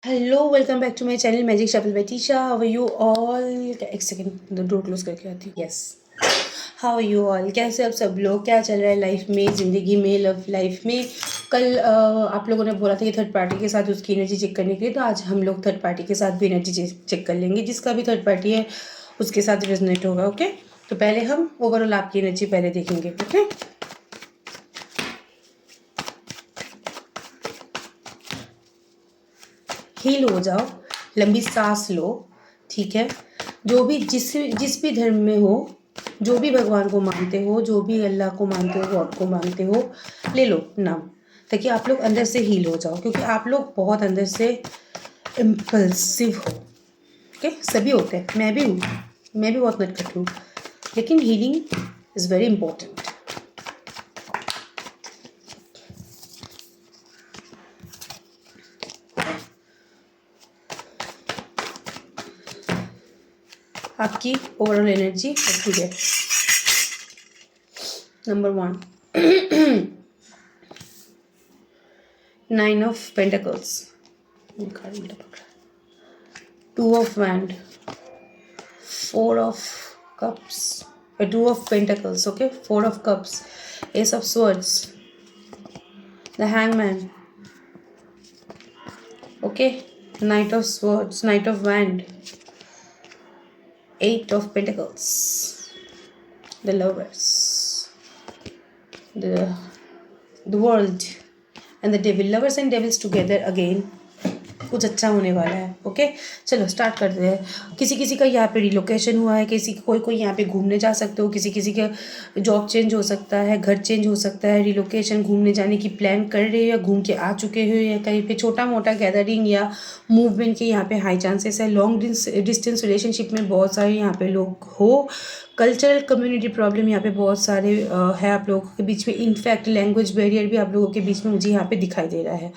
Hello welcome back to my channel magic shuffle by Tisha. How are you all? एक second door close करके आती हूँ। Yes, how are you all? कैसे आप सब लोग? क्या चल रहा है लाइफ में, ज़िंदगी में, लव लाइफ में? कल आप लोगों ने बोला था कि थर्ड पार्टी के साथ उसकी एनर्जी चेक करने के लिए, तो आज हम लोग थर्ड पार्टी के साथ भी एनर्जी चेक कर लेंगे। जिसका भी थर्ड पार्टी है उसके साथ रेजोनेट होगा। ओके, तो पहले हम ओवरऑल आपकी एनर्जी पहले देखेंगे। ओके, हील हो जाओ, लंबी सांस लो। ठीक है, जो भी जिस भी धर्म में हो, जो भी भगवान को मानते हो, जो भी अल्लाह को मानते हो, गॉड को मानते हो, ले लो नाम, ताकि आप लोग अंदर से हील हो जाओ। क्योंकि आप लोग बहुत अंदर से इम्पल्सिव हो। ओके, सभी होते हैं, मैं भी हूँ, मैं भी बहुत नटखट हूँ, लेकिन हीलिंग इज़ वेरी इंपॉर्टेंट। आपकी ओवरऑल एनर्जी अच्छी है। Number 1, 9 of Pentacles, 2 of Wand, 4 of Cups, 2 of Pentacles, okay, 4 of Cups, Ace of Swords, the Hangman, okay, Knight of Swords, Knight of Wand, 8 of Pentacles, the Lovers, the World, and the Devil. Lovers and Devils together again. कुछ अच्छा होने वाला है। Okay, चलो start करते हैं। किसी किसी का यहाँ पे रिलोकेशन हुआ है, किसी कोई यहाँ पे घूमने जा सकते हो, किसी किसी का जॉब चेंज हो सकता है, घर चेंज हो सकता है, रिलोकेशन, घूमने जाने की प्लान कर रहे हो या घूम के आ चुके हो, या कहीं पे छोटा मोटा गैदरिंग या मूवमेंट के यहाँ पे हाई चांसेस है। लॉन्ग डिस्टेंस रिलेशनशिप में बहुत सारे यहाँ पे लोग हो। कल्चरल कम्युनिटी प्रॉब्लम यहाँ पे बहुत सारे है आप लोगों के बीच में। इनफैक्ट लैंग्वेज बैरियर भी आप लोगों के बीच में मुझे यहाँ पे दिखाई दे रहा है।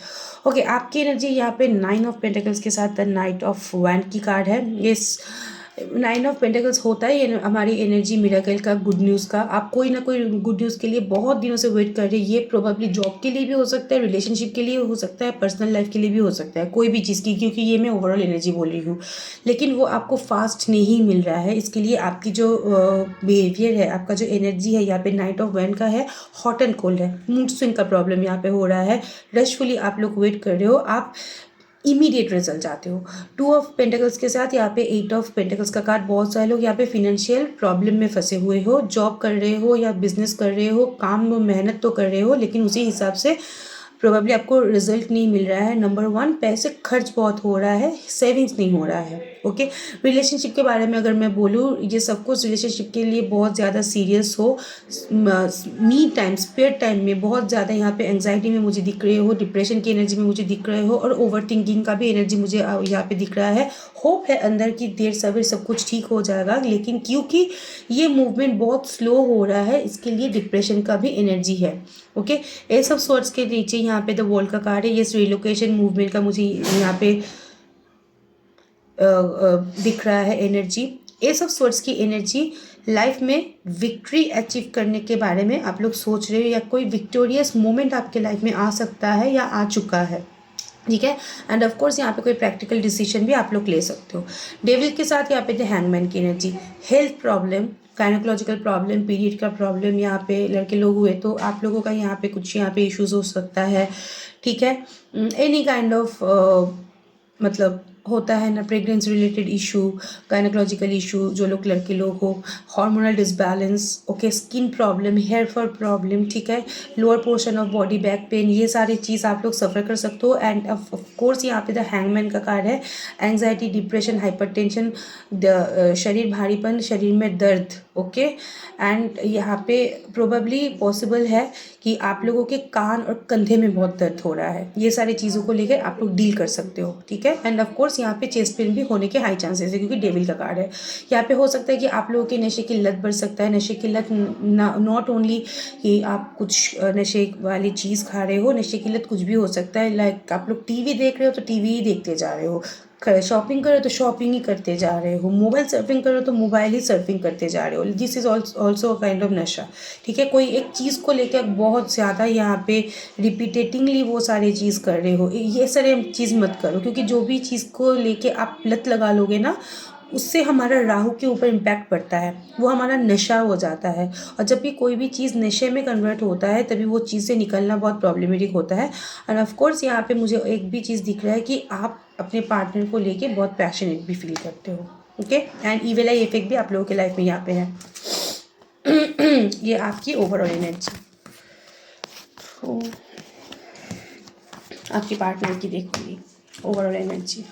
ओके, आपकी एनर्जी यहाँ पे 9 ऑफ पेंटिकल्स के साथ द नाइट ऑफ वैंड की कार्ड है। ये 9 ऑफ पेंटिकल्स होता है ये हमारी एनर्जी मिरेकल का, गुड न्यूज़ का। आप कोई ना कोई गुड न्यूज़ के लिए बहुत दिनों से वेट कर रहे हैं। ये प्रोबेबली जॉब के लिए भी हो सकता है, रिलेशनशिप के लिए हो सकता है, पर्सनल लाइफ के लिए भी हो सकता है, कोई भी चीज़ की, क्योंकि ये मैं ओवरऑल एनर्जी बोल रही हूँ। लेकिन वो आपको फास्ट नहीं मिल रहा है। इसके लिए आपकी जो बिहेवियर है, आपका जो एनर्जी है यहाँ पे नाइट ऑफ वैंड का है, हॉट एंड कोल्ड है। मूड स्विंग का प्रॉब्लम यहाँ पे हो रहा है। रशफुली आप लोग वेट कर रहे हो, आप इमीडिएट रिजल्ट चाहते हो। 2 ऑफ पेंटिकल्स के साथ यहाँ पे 8 ऑफ पेंटिकल्स का कार्ड। बहुत सारे लोग यहाँ पे फिनेंशियल प्रॉब्लम में फंसे हुए हो। जॉब कर रहे हो या बिजनेस कर रहे हो, काम में मेहनत तो कर रहे हो, लेकिन उसी हिसाब से प्रोबेबली आपको रिजल्ट नहीं मिल रहा है। नंबर 1, पैसे खर्च बहुत हो रहा है, सेविंग्स नहीं हो रहा है। ओके, रिलेशनशिप के बारे में अगर मैं बोलूँ, ये सब कुछ रिलेशनशिप के लिए बहुत ज़्यादा सीरियस हो। मी टाइम, स्पेयर टाइम में बहुत ज़्यादा यहाँ पे एंग्जाइटी में मुझे दिख रहे हो, डिप्रेशन की एनर्जी में मुझे दिख रहे हो, और ओवर थिंकिंग का भी एनर्जी मुझे यहाँ पे दिख रहा है। होप है अंदर की देर सवेर सब कुछ ठीक हो जाएगा, लेकिन क्योंकि ये मूवमेंट बहुत स्लो हो रहा है, इसके लिए डिप्रेशन का भी एनर्जी है। ओके, एस ऑफ स्वॉर्ड्स के नीचे यहाँ पे द वर्ल्ड का कार्ड है। ये रिलोकेशन मूवमेंट का मुझे यहाँ पे दिख रहा है एनर्जी। एस ऑफ स्वॉर्ड्स की एनर्जी लाइफ में विक्ट्री अचीव करने के बारे में आप लोग सोच रहे हो, या कोई विक्टोरियस मोमेंट आपके लाइफ में आ सकता है या आ चुका है। ठीक है, एंड ऑफ कोर्स यहाँ पे कोई प्रैक्टिकल डिसीजन भी आप लोग ले सकते हो। डेविल के साथ यहाँ पे द हैंगमैन की energy, health problem, gynaecological problem, period का प्रॉब्लम, यहाँ पे लड़के लोग हुए तो आप लोगों का यहाँ पे कुछ यहाँ पे इश्यूज हो सकता है। ठीक है, एनी काइंड ऑफ मतलब होता है ना, pregnancy related issue, gynaecological issue, जो लोग लड़के लोग हो, hormonal disbalance, okay, skin problem, hair fall problem, ठीक है, lower portion of body, back pain, ये सारी चीज़ आप लोग सफ़र कर सकते हो। एंड ऑफ कोर्स यहाँ पे द हैंगमैन का कार्ड है। एंग्जाइटी, डिप्रेशन, हाइपरटेंशन, शरीर भारीपन, शरीर में दर्द। ओके, एंड यहाँ पे प्रोबेबली पॉसिबल है कि आप लोगों के कान और कंधे में बहुत दर्द हो रहा है। ये सारी चीज़ों को लेकर आप लोग डील कर सकते हो। ठीक है, एंड ऑफ कोर्स यहाँ पे चेस्ट पेन भी होने के हाई चांसेस है, क्योंकि डेविल का कार्ड है। यहाँ पे हो सकता है कि आप लोगों के नशे की लत बढ़ सकता है। नशे की लत नॉट ओनली कि आप कुछ नशे वाली चीज़ खा रहे हो, नशे की लत कुछ भी हो सकता है। लाइक आप लोग टीवी देख रहे हो तो टीवी ही देखते जा रहे हो, शॉपिंग करो तो शॉपिंग ही करते जा रहे हो, मोबाइल सर्फिंग करो तो मोबाइल ही सर्फिंग करते जा रहे हो। This is also kind of नशा। ठीक है, कोई एक चीज़ को लेकर बहुत ज़्यादा यहाँ पे रिपीटेटिंगली वो सारी चीज़ कर रहे हो, ये सारे चीज़ मत करो, क्योंकि जो भी चीज़ को लेके आप लत लगा लोगे ना, उससे हमारा राहु के ऊपर इम्पैक्ट पड़ता है, वो हमारा नशा हो जाता है। और जब भी कोई भी चीज़ नशे में कन्वर्ट होता है तभी वो चीज़ से निकलना बहुत प्रॉब्लमेटिक होता है। एंड ऑफ कोर्स यहाँ पे मुझे एक भी चीज़ दिख रहा है कि आप अपने पार्टनर को लेके बहुत पैशनेट भी फील करते हो। Okay, and evil I effect भी आप लोगों के लाइफ में यहाँ पे है। ये आपकी ओवरऑल एनर्जी। तो आपके पार्टनर की देखूंगी ओवरऑल एनर्जी।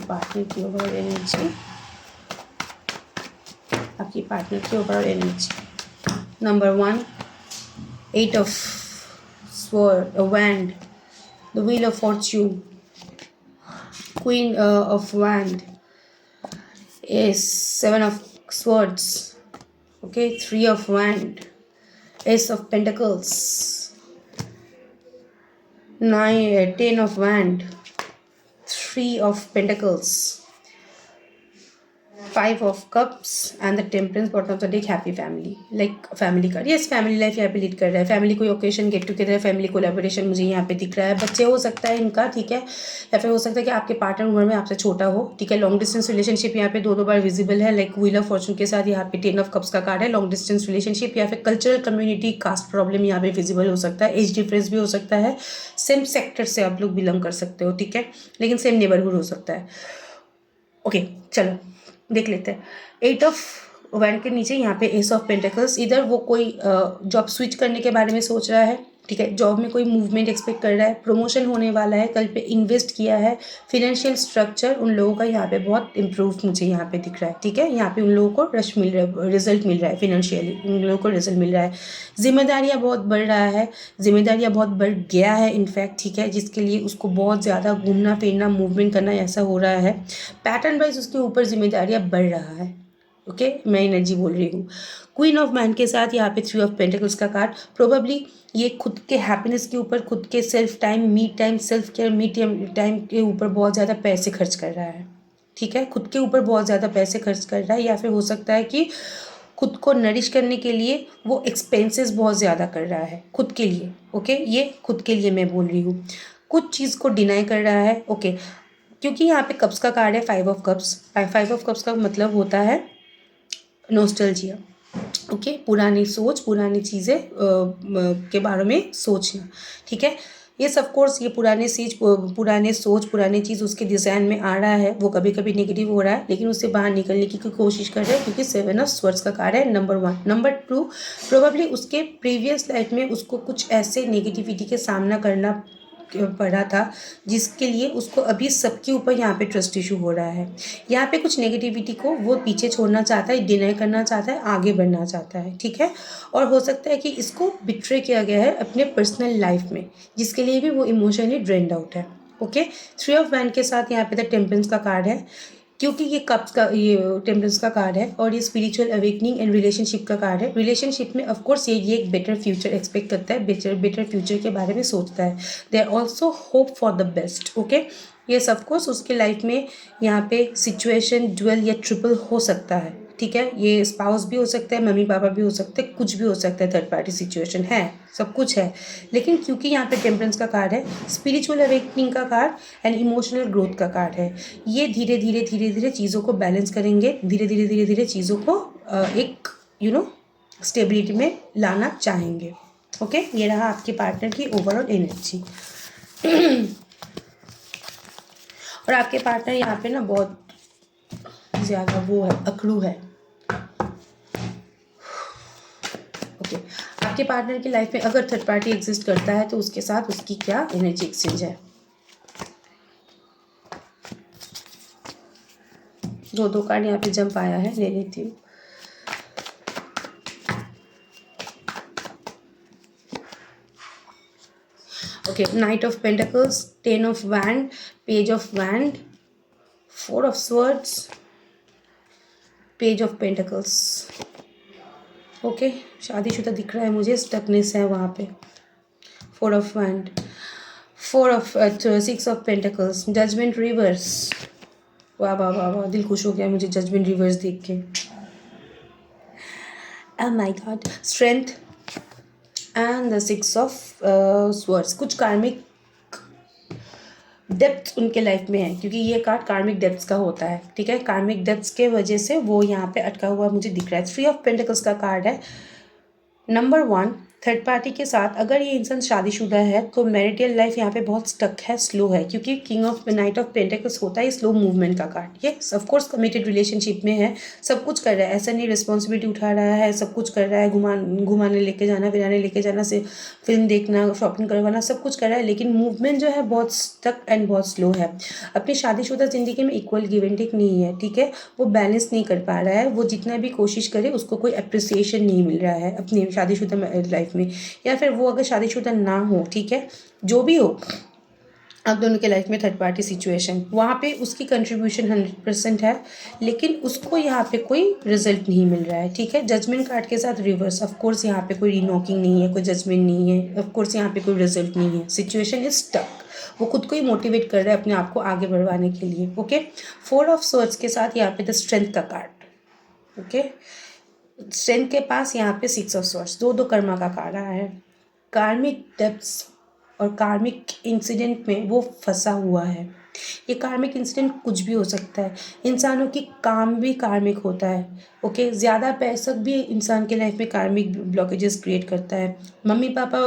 पार्टनर की ओवरऑल एनर्जी, आपकी पार्टनर की overall energy. Number 1, 8 of sword, wand, the wheel of Fortune, queen of wand, S 7 of swords, okay, 3 of wand, S of pentacles, 10 of wand, 3 of Pentacles, 5 of Cups and the Temperance, bottom of the deck, happy family, like family card। yes, family life यहाँ पे lead कर रहा है, family कोई occasion get together, family collaboration मुझे यहाँ पे दिख रहा है। बच्चे हो सकता है इनका, ठीक है, या फिर हो सकता है कि आपके पार्टनर उम्र में आपसे छोटा हो। ठीक है, लॉन्ग डिस्टेंस रिलेशनशिप यहाँ पे दो बार विजिबल है, लाइक व्हील ऑफ फॉर्चून के साथ यहाँ पे 10 ऑफ कप्स का कार्ड है। लॉन्ग डिस्टेंस रिलेशनशिप या फिर कल्चरल कम्युनिटी कास्ट प्रॉब्लम यहाँ पे विजिबल हो सकता है, एज डिफरेंस भी हो सकता है, सेम सेक्टर से आप लोग बिलोंग कर सकते हो, ठीक है, लेकिन सेम नेबरहुड हो सकता है। ओके, चलो देख लेते हैं। 8 ऑफ वैंड के नीचे यहाँ पे एस ऑफ पेंटिकल्स, इधर वो कोई जॉब स्विच करने के बारे में सोच रहा है। ठीक है, जॉब में कोई मूवमेंट एक्सपेक्ट कर रहा है, प्रमोशन होने वाला है, कल पे इन्वेस्ट किया है, फिनेंशियल स्ट्रक्चर उन लोगों का यहाँ पे बहुत इंप्रूव मुझे यहाँ पे दिख रहा है। ठीक है, यहाँ पे उन लोगों को रश मिल रहा है, रिजल्ट मिल रहा है, फिनेंशियली उन लोगों को रिजल्ट मिल रहा है। जिम्मेदारियाँ बहुत बढ़ रहा है, जिम्मेदारियाँ बहुत बढ़ गया है इनफैक्ट, ठीक है, जिसके लिए उसको बहुत ज़्यादा घूमना फिरना मूवमेंट करना ऐसा हो रहा है। पैटर्न वाइज उसके ऊपर जिम्मेदारियाँ बढ़ रहा है। ओके, मैं एनर्जी बोल रही हूँ। क्वीन ऑफ मैन के साथ यहाँ पे 3 ऑफ पेंटिकल्स का कार्ड, प्रोबेबली ये खुद के हैप्पीनेस के ऊपर, खुद के self time, me time, self care, me time के ऊपर बहुत ज़्यादा पैसे खर्च कर रहा है। ठीक है, खुद के ऊपर बहुत ज़्यादा पैसे खर्च कर रहा है, या फिर हो सकता है कि खुद को नरिश करने के लिए वो एक्सपेंसेस बहुत ज़्यादा कर रहा है खुद के लिए। ओके, ये खुद के लिए मैं बोल रही हूँ, कुछ चीज़ को डिनाई कर रहा है। ओके, क्योंकि यहाँ पे कप्स का कार्ड है, 5 ऑफ कप्स। 5 ऑफ कप्स का मतलब होता है नॉस्टैल्जिया। ओके, पुरानी सोच, पुरानी चीज़ें के बारे में सोचना। ठीक है, ये सब कोर्स, ये पुराने सोच, पुरानी चीज़ उसके डिज़ाइन में आ रहा है, वो कभी कभी नेगेटिव हो रहा है, लेकिन उससे बाहर निकलने की कोशिश कर रहा है, क्योंकि 7 ऑफ स्वर्ड्स का कार्ड है। नंबर 1। नंबर 2, प्रोबेबली उसके प्रीवियस लाइफ में उसको कुछ ऐसे नेगेटिविटी के सामना करना पड़ा था जिसके लिए उसको अभी सबके ऊपर यहाँ पे ट्रस्ट इशू हो रहा है। यहाँ पे कुछ नेगेटिविटी को वो पीछे छोड़ना चाहता है, डिनाई करना चाहता है, आगे बढ़ना चाहता है। ठीक है, और हो सकता है कि इसको बिट्रे किया गया है अपने पर्सनल लाइफ में, जिसके लिए भी वो इमोशनली ड्रेन्ड आउट है। ओके, 3 ऑफ वैंड के साथ यहाँ पे द टेम्परेंस का कार्ड है, क्योंकि ये कप्स का, ये टेम्परेंस का कार्ड है और ये स्पिरिचुअल अवेकनिंग एंड रिलेशनशिप का कार्ड है। रिलेशनशिप में ऑफ कोर्स ये एक बेटर फ्यूचर एक्सपेक्ट करता है, बेटर फ्यूचर के बारे में सोचता है। They are also hope for the best. Okay, ये सब कोर्स उसके लाइफ में यहाँ पे सिचुएशन ड्यूअल या ट्रिपल हो सकता है। ठीक है, ये स्पाउस भी हो सकता है, मम्मी पापा भी हो सकते हैं, कुछ भी हो सकता है, थर्ड पार्टी सिचुएशन है, सब कुछ है। लेकिन क्योंकि यहाँ पे टेम्परेंस का कार्ड है, स्पिरिचुअल अवेकनिंग का कार्ड एंड इमोशनल ग्रोथ का कार्ड है, ये धीरे धीरे चीज़ों को बैलेंस करेंगे, धीरे धीरे चीज़ों को एक स्टेबिलिटी में लाना चाहेंगे। ओके, ये रहा आपके पार्टनर की ओवरऑल एनर्जी। और आपके पार्टनर यहाँ पे ना बहुत ज़्यादा वो है, अकड़ू है। ओके, आपके पार्टनर की लाइफ में अगर थर्ड पार्टी एग्जिस्ट करता है तो उसके साथ उसकी क्या एनर्जी एक्सचेंज है। दो कार्ड यहाँ पे जंप आया है, ले लेती हूँ। Okay, night of pentacles, 10 of wand, page of wand, 4 of swords, page of pentacles. Okay, शादीशुदा दिख रहा है मुझे, स्टकनेस है वहाँ पे। 4 of wand, 6 of pentacles, judgement reverse. वाह वाह वाह वाह, दिल खुश हो गया मुझे जजमेंट रिवर्स देख के। Oh my God, strength and the 6 of swords। कुछ कार्मिक डेप्थ उनके लाइफ में है, क्योंकि ये कार्ड कार्मिक डेप्थ का होता है, ठीक है। कार्मिक डेप्थ के वजह से वो यहाँ पे अटका हुआ मुझे दिख रहा है। 3 ऑफ पेंटिकल्स का कार्ड है। नंबर 1, थर्ड पार्टी के साथ अगर ये इंसान शादीशुदा है तो मैरिटल लाइफ यहाँ पे बहुत स्टक है, स्लो है, क्योंकि king of night of pentacles होता है स्लो मूवमेंट का कार्ड। ये ऑफ कोर्स कमिटेड रिलेशनशिप में है, सब कुछ कर रहा है, ऐसा नहीं रिस्पॉन्सिबिलिटी उठा रहा है, सब कुछ कर रहा है, घुमाने लेके जाना, फिराने लेके जाना, से फिल्म देखना, शॉपिंग करवाना, सब कुछ कर रहा है, लेकिन मूवमेंट जो है बहुत स्टक एंड बहुत स्लो है। अपनी शादीशुदा ज़िंदगी में इक्वल गिव एंड टेक नहीं है, ठीक है। वो बैलेंस नहीं कर पा रहा है, वो जितना भी कोशिश करे उसको कोई अप्रिसिएशन नहीं मिल रहा है अपनी शादीशुदा लाइफ में, या फिर वो अगर शादीशुदा ना हो, ठीक है, जो भी हो, आप दोनों के लाइफ में थर्ड पार्टी सिचुएशन, वहाँ पे उसकी कंट्रीब्यूशन 100% है, लेकिन उसको यहाँ पे कोई रिजल्ट नहीं मिल रहा है, ठीक है। जजमेंट कार्ड के साथ रिवर्स, ऑफ कोर्स यहाँ पे कोई रीनॉकिंग नहीं है, कोई जजमेंट नहीं है, ऑफ कोर्स यहाँ पे कोई रिजल्ट नहीं है, सिचुएशन इज स्टक। वो खुद को ही मोटिवेट कर रहा है अपने आप को आगे बढ़वाने के लिए। ओके, 4 ऑफ स्वर्ड्स के साथ यहाँ पे द स्ट्रेंथ का कार्ड। ओके, स्ट्रेंथ के पास यहाँ पे 6 ऑफ स्वर्ड्स, दो कर्मा का कार्ड आया है। कार्मिक डेप्थ्स और कार्मिक इंसिडेंट में वो फंसा हुआ है। ये कार्मिक इंसिडेंट कुछ भी हो सकता है, इंसानों की काम भी कार्मिक होता है। ओके, ज़्यादा पैसा भी इंसान के लाइफ में कार्मिक ब्लॉकेजेस क्रिएट करता है। मम्मी पापा,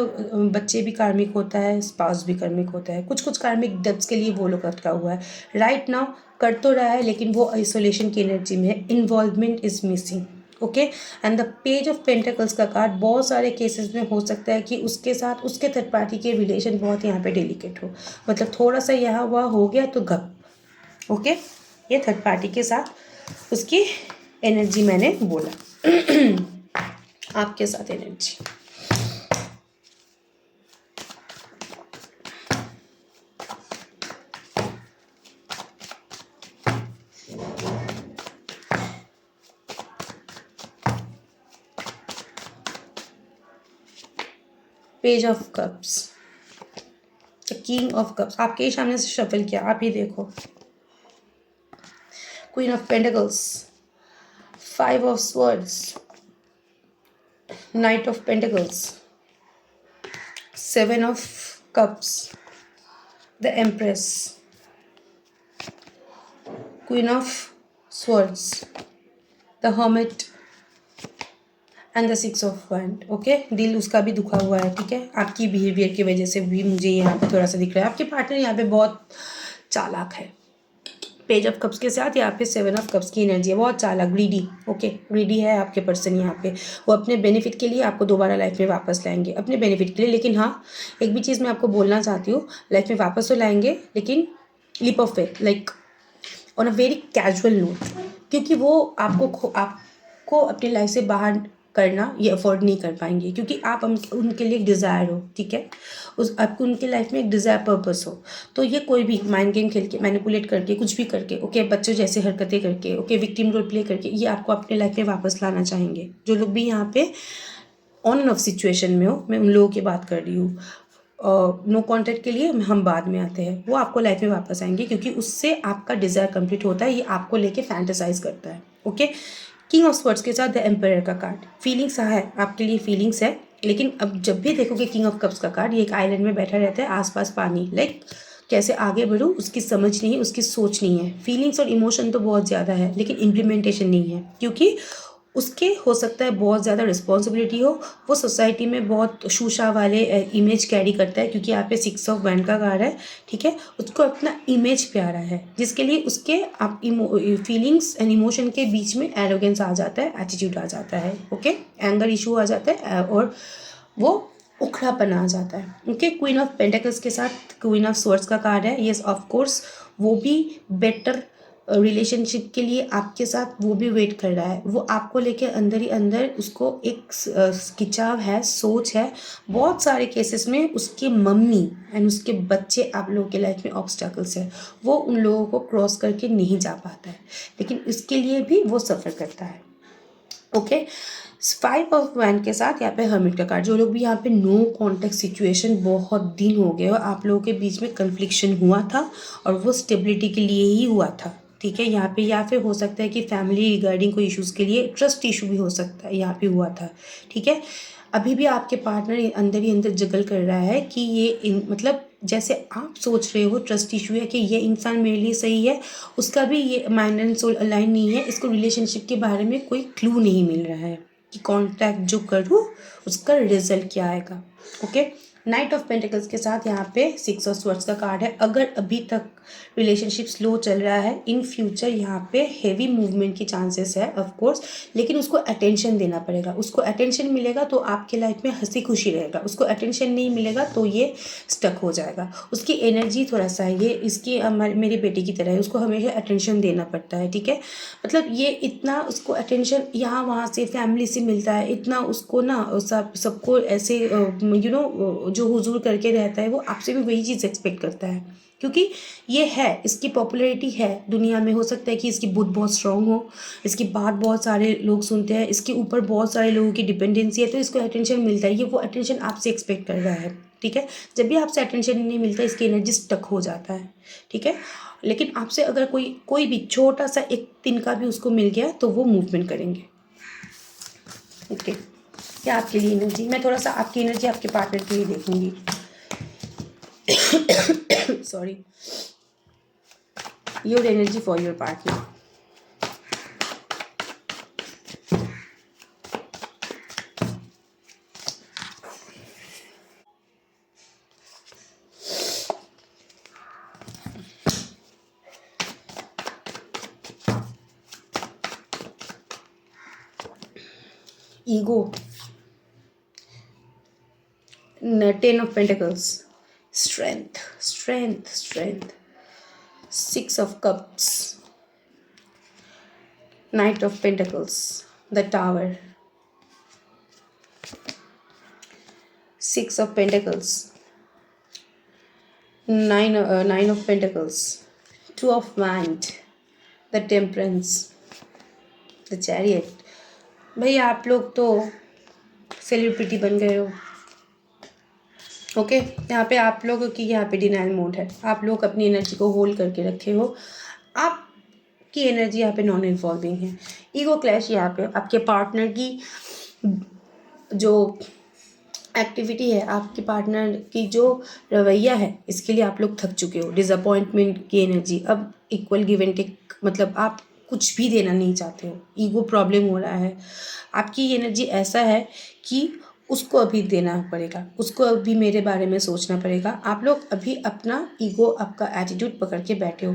बच्चे भी कार्मिक होता है, स्पाउस भी कार्मिक होता है। कुछ कुछ कार्मिक डेप्थ्स के लिए वो लोग अटका हुआ है। राइट नाउ कर तो रहा है, लेकिन वो आइसोलेशन की एनर्जी में है, involvement is missing. Okay, and the page of pentacles का कार्ड बहुत सारे केसेस में हो सकता है कि उसके साथ उसके थर्ड पार्टी के रिलेशन बहुत यहाँ पे डेलिकेट हो, मतलब थोड़ा सा यहाँ वहाँ हो गया तो गप। ओके, ये थर्ड पार्टी के साथ उसकी एनर्जी मैंने बोला। आपके साथ energy. Page of cups, the king of cups, आपके ही सामने से शफल किया, आप ही देखो। Queen of pentacles, 5 of swords, night of pentacles, 7 of cups, the empress, queen of swords, the hermit and the 6 of wand. Okay, दिल उसका भी दुखा हुआ है, ठीक है। आपकी बिहेवियर की वजह से भी मुझे यहाँ पे थोड़ा सा दिख रहा है। आपके पार्टनर यहाँ पे बहुत चालाक है। पेज ऑफ कप्स के साथ यहाँ पे 7 ऑफ कप्स की एनर्जी है, बहुत चालाक, ग्रीडी। ओके, ग्रीडी है आपके पर्सन यहाँ पे। वो अपने बेनिफिट के लिए आपको दोबारा लाइफ में वापस लाएंगे, अपने बेनिफिट के लिए। लेकिन हाँ, एक भी चीज़ मैं आपको बोलना चाहती हूँ, लाइफ में वापस तो लाएंगे, लेकिन leap of faith, like on a very casual note, क्योंकि वो आपको अपनी लाइफ से बाहर करना ये अफोर्ड नहीं कर पाएंगे, क्योंकि आप उनके लिए एक डिज़ायर हो, ठीक है। आपको उनके लाइफ में एक डिज़ायर पर्पस हो, तो ये कोई भी माइंड गेम खेल के, मैनिपुलेट करके, कुछ भी करके, ओके, बच्चों जैसे हरकतें करके, ओके, विक्टिम रोल प्ले करके, ये आपको अपने लाइफ में वापस लाना चाहेंगे। जो लोग भी यहाँ पे ऑन एंड ऑफ सिचुएशन में हो, मैं उन लोगों की बात कर रही हूँ। नो कॉन्टैक्ट के लिए हम बाद में आते हैं, वो आपको लाइफ में वापस आएंगे, क्योंकि उससे आपका डिज़ायर कंप्लीट होता है, ये आपको लेके फैंटेसाइज करता है। ओके, किंग ऑफ स्वर्ड्स के साथ द एम्पायर का कार्ड, फीलिंग्स है आपके लिए, फीलिंग्स है, लेकिन अब जब भी देखोगे किंग ऑफ कप्स का कार्ड, ये एक आइलैंड में बैठा रहता है, आसपास पानी, लाइक कैसे आगे बढ़ूँ उसकी समझ नहीं है, उसकी सोच नहीं है। फीलिंग्स और इमोशन तो बहुत ज़्यादा है, लेकिन इम्प्लीमेंटेशन नहीं है, क्योंकि उसके हो सकता है बहुत ज़्यादा रिस्पॉन्सिबिलिटी हो, वो सोसाइटी में बहुत शूशा वाले इमेज कैरी करता है, क्योंकि यहाँ पे 6 ऑफ वैंड का कार्ड है, ठीक है। उसको अपना इमेज प्यारा है, जिसके लिए उसके आप फीलिंग्स एंड इमोशन के बीच में एरोगेंस आ जाता है, एटीट्यूड आ जाता है, ओके, एंगर इशू आ जाता है, और वो उखड़ापन आ जाता है। ओके, क्वीन ऑफ पेंटिकल्स के साथ क्वीन ऑफ स्वर्ड्स का कार्ड है। येस, ऑफ कोर्स वो भी बेटर रिलेशनशिप के लिए आपके साथ वो भी वेट कर रहा है, वो आपको लेके अंदर ही अंदर उसको एक खिंचाव है, सोच है। बहुत सारे केसेस में उसकी मम्मी एंड उसके बच्चे आप लोगों के लाइफ में ऑब्स्टैकल्स है, वो उन लोगों को क्रॉस करके नहीं जा पाता है, लेकिन इसके लिए भी वो सफ़र करता है। ओके, 5 ऑफ वैन के साथ यहाँ पे हर्मिट का कार्ड। जो लोग भी यहाँ पे नो कॉन्टेक्ट सिचुएशन, बहुत दिन हो गए और आप लोगों के बीच में कन्फ्लिक्शन हुआ था और वो स्टेबिलिटी के लिए ही हुआ था, ठीक है। यहाँ पे या फिर हो सकता है कि फैमिली रिगार्डिंग कोई इश्यूज़ के लिए ट्रस्ट इशू भी हो सकता है, यहाँ पे हुआ था, ठीक है। अभी भी आपके पार्टनर अंदर ही अंदर जगल कर रहा है कि मतलब जैसे आप सोच रहे हो ट्रस्ट इशू है कि ये इंसान मेरे लिए सही है, उसका भी ये माइंड एंड सोल अलाइन नहीं है, इसको रिलेशनशिप के बारे में कोई क्लू नहीं मिल रहा है कि कॉन्टैक्ट जो करूँ उसका रिजल्ट क्या आएगा। ओके, नाइट ऑफ पेंटिकल्स के साथ यहाँ पे 6 ऑफ स्वॉर्ड्स का कार्ड है। अगर अभी तक रिलेशनशिप स्लो चल रहा है, इन फ्यूचर यहाँ पे हेवी मूवमेंट की चांसेस है ऑफ कोर्स, लेकिन उसको अटेंशन देना पड़ेगा। उसको अटेंशन मिलेगा तो आपके लाइफ में हंसी खुशी रहेगा, उसको अटेंशन नहीं मिलेगा तो ये स्टक हो जाएगा। उसकी एनर्जी थोड़ा सा है, ये इसकी मेरी बेटी की तरह है, उसको हमेशा अटेंशन देना पड़ता है, ठीक है। मतलब ये इतना उसको अटेंशन यहाँ वहाँ से फैमिली से मिलता है, इतना उसको ना सबको ऐसे जो हुजूर करके रहता है, वो आपसे भी वही चीज़ एक्सपेक्ट करता है, क्योंकि ये है, इसकी पॉपुलैरिटी है दुनिया में। हो सकता है कि इसकी बुद्ध बहुत स्ट्रांग हो, इसकी बात बहुत सारे लोग सुनते हैं, इसके ऊपर बहुत सारे लोगों की डिपेंडेंसी है, तो इसको अटेंशन मिलता है, ये वो अटेंशन आपसे एक्सपेक्ट कर रहा है, ठीक है। जब भी आपसे अटेंशन नहीं मिलता, इसकी एनर्जी स्टक हो जाता है, ठीक है। लेकिन आपसे अगर कोई भी छोटा सा एक तिनका भी उसको मिल गया तो वो मूवमेंट करेंगे। ओके, क्या आपके लिए एनर्जी, मैं थोड़ा सा आपकी एनर्जी आपके पार्टनर के लिए देखूंगी। Sorry, your energy for your partner. Ego, 10 of pentacles, strength strength strength, 6 of cups, night of pentacles, the tower, 6 of pentacles, nine of pentacles, 2 of wand, the temperance, the chariot. भैया आप लोग तो celebrity बन गए हो। Okay, यहाँ पे आप लोगों की यहाँ पे डिनाइल मोड है, आप लोग अपनी एनर्जी को होल्ड करके रखे हो, आपकी एनर्जी यहाँ पे नॉन इन्वॉल्विंग है। ईगो क्लैश, यहाँ पे आपके पार्टनर की जो एक्टिविटी है, आपके पार्टनर की जो रवैया है, इसके लिए आप लोग थक चुके हो। डिसअपॉइंटमेंट की एनर्जी, अब इक्वल गिव एंड टेक, मतलब आप कुछ भी देना नहीं चाहते हो, ईगो प्रॉब्लम हो रहा है। आपकी एनर्जी ऐसा है कि उसको अभी देना पड़ेगा, उसको अभी मेरे बारे में सोचना पड़ेगा। आप लोग अभी अपना ईगो, आपका एटीट्यूड पकड़ के बैठे हो,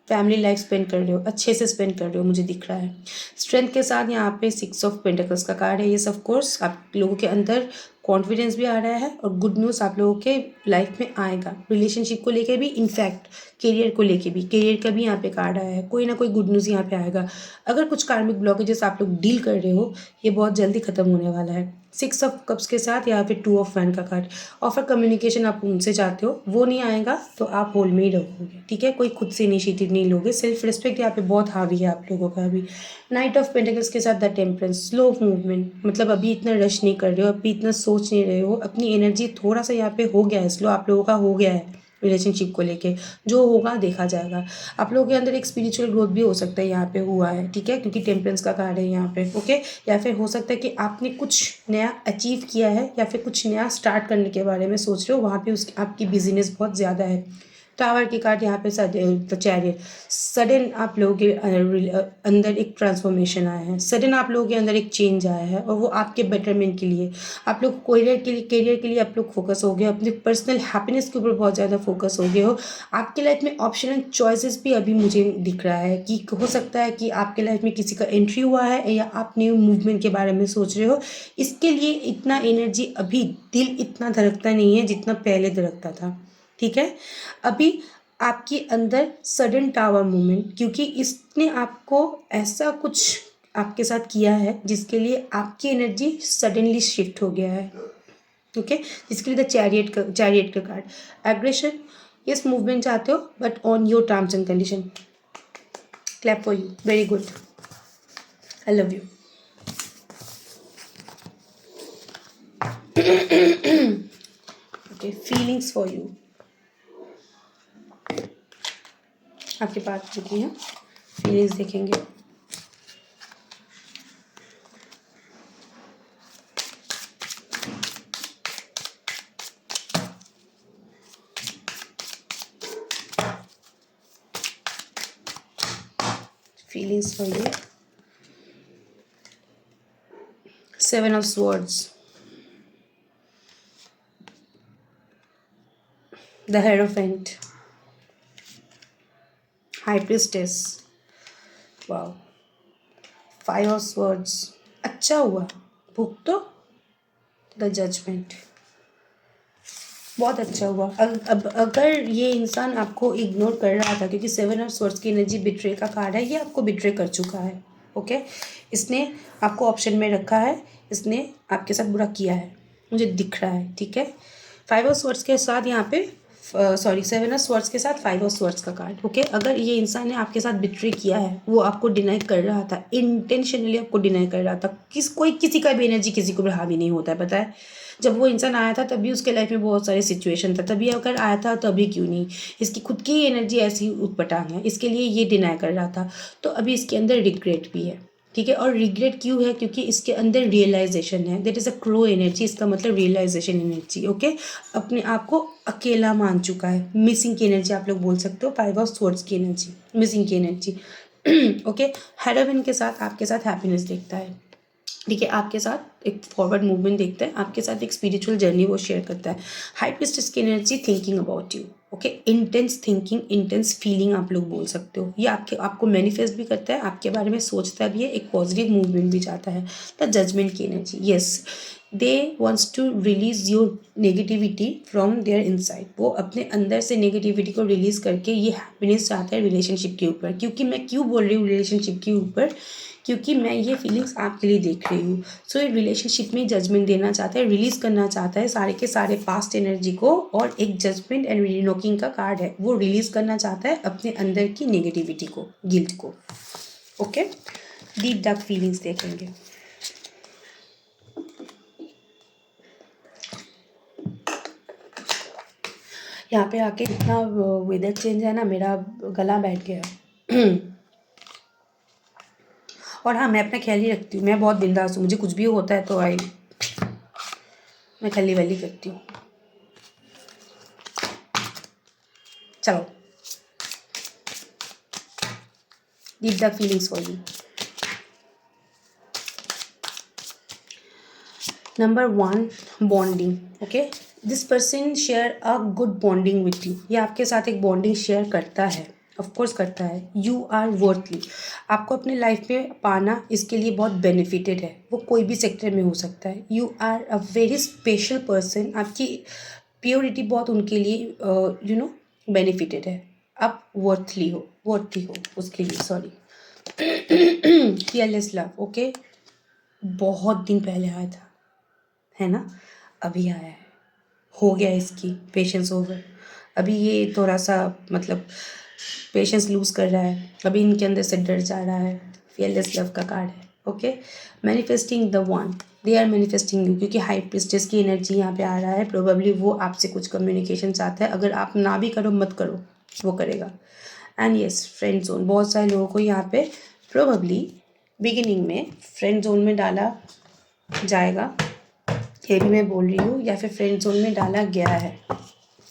फैमिली लाइफ स्पेंड कर रहे हो, अच्छे से स्पेंड कर रहे हो, मुझे दिख रहा है। स्ट्रेंथ के साथ यहाँ पे 6 ऑफ पेंटिकल्स का कार्ड है। ये ऑफ कोर्स आप लोगों के अंदर कॉन्फिडेंस भी आ रहा है और गुड न्यूज़ आप लोगों के लाइफ में आएगा, रिलेशनशिप को लेके भी, इनफैक्ट करियर को लेके भी, करियर का भी यहाँ पे कार्ड आया है। कोई ना कोई गुड न्यूज़ यहाँ पे आएगा। अगर कुछ कार्मिक ब्लॉकेजेस आप लोग डील कर रहे हो, ये बहुत जल्दी ख़त्म होने वाला है। 6 ऑफ कप्स के साथ यहाँ पे 2 ऑफ वैंड का कार्ड, ऑफर कम्युनिकेशन आप उनसे चाहते हो, वो नहीं आएगा तो आप होल में ही रहोगे, ठीक है। कोई खुद से इनिशिएटिव नहीं लोगे, सेल्फ रिस्पेक्ट यहाँ पे बहुत हावी है आप लोगों का अभी। नाइट ऑफ पेंटिकल्स के साथ द टेम्परेंस, स्लो मूवमेंट, मतलब अभी इतना रश नहीं कर रहे हो, अभी इतना सोच नहीं रहे हो, अपनी एनर्जी थोड़ा सा यहाँ पे हो गया है स्लो, आप लोगों का हो गया है रिलेशनशिप को लेके, जो होगा देखा जाएगा। आप लोगों के अंदर एक स्पिरिचुअल ग्रोथ भी हो सकता है, यहाँ पे हुआ है, ठीक है, क्योंकि टेम्परेंस का कार्ड है यहाँ पे। ओके, या फिर हो सकता है कि आपने कुछ नया अचीव किया है या फिर कुछ नया स्टार्ट करने के बारे में सोच रहे हो, वहाँ पे उसकी आपकी बिजीनेस बहुत ज़्यादा है। टावर की कार्ड यहाँ पे चैरियट, सडन आप लोगों के अंदर एक ट्रांसफॉर्मेशन आया है, सडन आप लोगों के अंदर एक चेंज आया है और वो आपके बेटरमेंट के लिए। आप लोग करियर के लिए आप लोग फोकस हो गए, अपने पर्सनल हैप्पीनेस के ऊपर बहुत ज़्यादा फोकस हो गए हो। आपके लाइफ में ऑप्शन एंड चॉइसेस भी अभी मुझे दिख रहा है कि हो सकता है कि आपके लाइफ में किसी का एंट्री हुआ है या आप न्यू मूवमेंट के बारे में सोच रहे हो। इसके लिए इतना एनर्जी, अभी दिल इतना धड़कता नहीं है जितना पहले धड़कता था, ठीक है। अभी आपके अंदर सडन टावर मूवमेंट, क्योंकि इसने आपको ऐसा कुछ आपके साथ किया है जिसके लिए आपकी एनर्जी सडनली शिफ्ट हो गया है। ओके, जिसके लिए द चैरियट का कार्ड एग्रेशन, यस मूवमेंट चाहते हो but on your terms and condition. Clap for you, very good, I love you. Okay, feelings for you, आपके पास चुकी हैं, फीलिंग्स देखेंगे। Feelings for you, 7 of swords, the Hierophant, High Priestess, wow, 5 of swords, अच्छा हुआ, भुगतो, the judgement, बहुत अच्छा हुआ। अब अगर ये इंसान आपको इग्नोर कर रहा था, क्योंकि 7 ऑफ स्वॉर्ड्स की एनर्जी बिट्रे का कार्ड है, ये आपको बिट्रे कर चुका है। ओके, इसने आपको ऑप्शन में रखा है, इसने आपके साथ बुरा किया है, मुझे दिख रहा है। ठीक है, 5 ऑफ स्वॉर्ड्स के साथ यहाँ पे 7 ऑफ स्वॉर्ड्स के साथ 5 ऑफ स्वॉर्ड्स का कार्ड। ओके, अगर ये इंसान ने आपके साथ बिट्रे किया है, वो आपको डिनाई कर रहा था, इंटेंशनली आपको डिनाई कर रहा था। किसी का भी एनर्जी किसी को भी हावी नहीं होता है, पता है। जब वो इंसान आया था तभी उसके लाइफ में बहुत सारे सिचुएशन था, तभी अगर आया था तभी क्यों नहीं, इसकी खुद की एनर्जी ऐसी उटपटांग है, इसके लिए ये डिनाई कर रहा था। तो अभी इसके अंदर रिग्रेट भी है। ठीक है, और रिग्रेट क्यों है, क्योंकि इसके अंदर रियलाइजेशन है, that is a crow energy, इसका मतलब रियलाइजेशन एनर्जी। ओके, अपने आप को अकेला मान चुका है, मिसिंग की एनर्जी आप लोग बोल सकते हो, 5 ऑफ स्वॉर्ड्स की एनर्जी, मिसिंग की एनर्जी। ओके, हेरोइन के साथ आपके साथ हैप्पीनेस देखता है। ठीक है, आपके साथ एक फॉरवर्ड मूवमेंट देखता है, आपके साथ एक स्पिरिचुअल जर्नी वो शेयर करता है। हाई प्रीस्टेस की energy thinking about you. Okay, intense thinking, intense feeling आप लोग बोल सकते हो। ये आपको मैनिफेस्ट भी करता है, आपके बारे में सोचता भी है, एक पॉजिटिव मूवमेंट भी चाहता है। द जजमेंट की energy, yes, they wants to release your negativity from there inside. वो अपने अंदर से नेगेटिविटी को रिलीज करके ये हैप्पीनेस चाहता है रिलेशनशिप के ऊपर। क्योंकि मैं क्यों बोल रही हूँ रिलेशनशिप के ऊपर, क्योंकि मैं ये फीलिंग्स आपके लिए देख रही हूँ। सो ये रिलेशनशिप में जजमेंट देना चाहता है, रिलीज करना चाहता है सारे के सारे पास्ट एनर्जी को, और एक जजमेंट एंड रिनोकिंग का कार्ड है, वो रिलीज करना चाहता है अपने अंदर की नेगेटिविटी को, गिल्ट को। ओके, डीप डार्क फीलिंग्स देखेंगे। यहाँ पे आके इतना वेदर चेंज है ना, मेरा गला बैठ गया। और हाँ, मैं अपना ख्याल ही रखती हूँ, मैं बहुत बिंदास हूँ, मुझे कुछ भी होता है तो मैं खली वली करती हूँ। चलो, deep dark feelings for you. Number 1, bonding. Okay, this person share a good bonding with you. ये आपके साथ एक बॉन्डिंग शेयर करता है, ऑफकोर्स करता है। यू आर वर्थली, आपको अपने लाइफ में पाना इसके लिए बहुत बेनिफिटेड है, वो कोई भी सेक्टर में हो सकता है। You are a very special person, आपकी प्योरिटी बहुत उनके लिए बेनिफिटेड है। आप वर्थली हो उसके लिए, सॉरी। फियरलेस लव, ओके, बहुत दिन पहले आया था, है ना, अभी आया है, हो गया इसकी पेशेंस ओवर। अभी ये थोड़ा सा मतलब पेशेंस लूज़ कर रहा है, अभी इनके अंदर से डर जा रहा है। फियरलेस लव का कार्ड है। Okay, manifesting the one, they are manifesting you, क्योंकि हाई प्रीस्टेस की एनर्जी यहाँ पे आ रहा है। प्रोबेबली वो आपसे कुछ कम्युनिकेशन चाहता है, अगर आप ना भी करो मत करो, वो करेगा। एंड येस, फ्रेंड जोन, बहुत सारे लोगों को यहाँ पे प्रोबेबली बिगिनिंग में फ्रेंड जोन में डाला जाएगा, ये भी मैं बोल रही हूँ, या फिर फ्रेंड जोन में डाला गया है।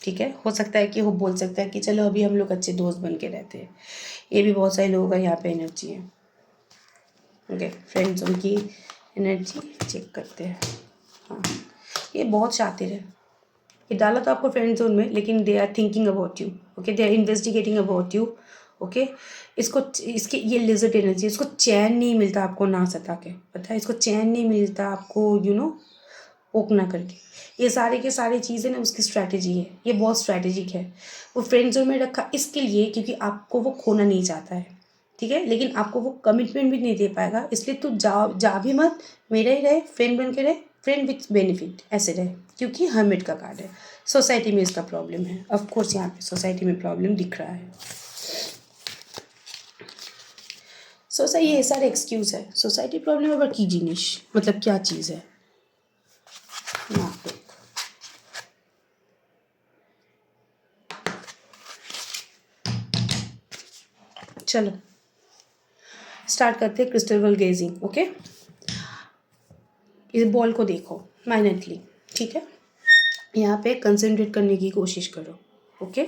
ठीक है, हो सकता है कि वो बोल सकता है कि चलो अभी हम लोग अच्छे दोस्त बन के रहते हैं। ये भी बहुत सारे लोगों का यहाँ पे एनर्जी है। ओके, फ्रेंड जोन की एनर्जी चेक करते हैं। हाँ, ये बहुत शातिर है, ये डाला तो आपको फ्रेंड जोन में, लेकिन they are thinking about you. Okay, they are investigating about you. Okay, इसके ये लिजर्ट एनर्जी, इसको चैन नहीं मिलता आपको ना सता के, पता है, इसको चैन नहीं मिलता आपको, पोक ना करके। ये सारे के सारे चीज़ें ना उसकी स्ट्रैटेजी है, ये बहुत स्ट्रैटेजिक है। वो फ्रेंड जोन में रखा इसके लिए क्योंकि आपको वो खोना नहीं चाहता है, ठीक है, लेकिन आपको वो कमिटमेंट भी नहीं दे पाएगा, इसलिए तू जा भी मत, मेरा ही रहे, फ्रेंड बन के रहे, फ्रेंड विथ बेनिफिट ऐसे रहे, क्योंकि हर्मिट का कार्ड है। सोसाइटी में इसका प्रॉब्लम है, ऑफ कोर्स यहाँ पे सोसाइटी में प्रॉब्लम दिख रहा है। सोसाइटी ये सारे एक्सक्यूज़ है, सोसाइटी प्रॉब्लम अगर की जिनिस मतलब क्या चीज़ है यहाँ पे। चलो स्टार्ट करते हैं क्रिस्टल बॉल गेजिंग। ओके, इस बॉल को देखो माइनटली, ठीक है, यहाँ पे कंसंट्रेट करने की कोशिश करो। ओके,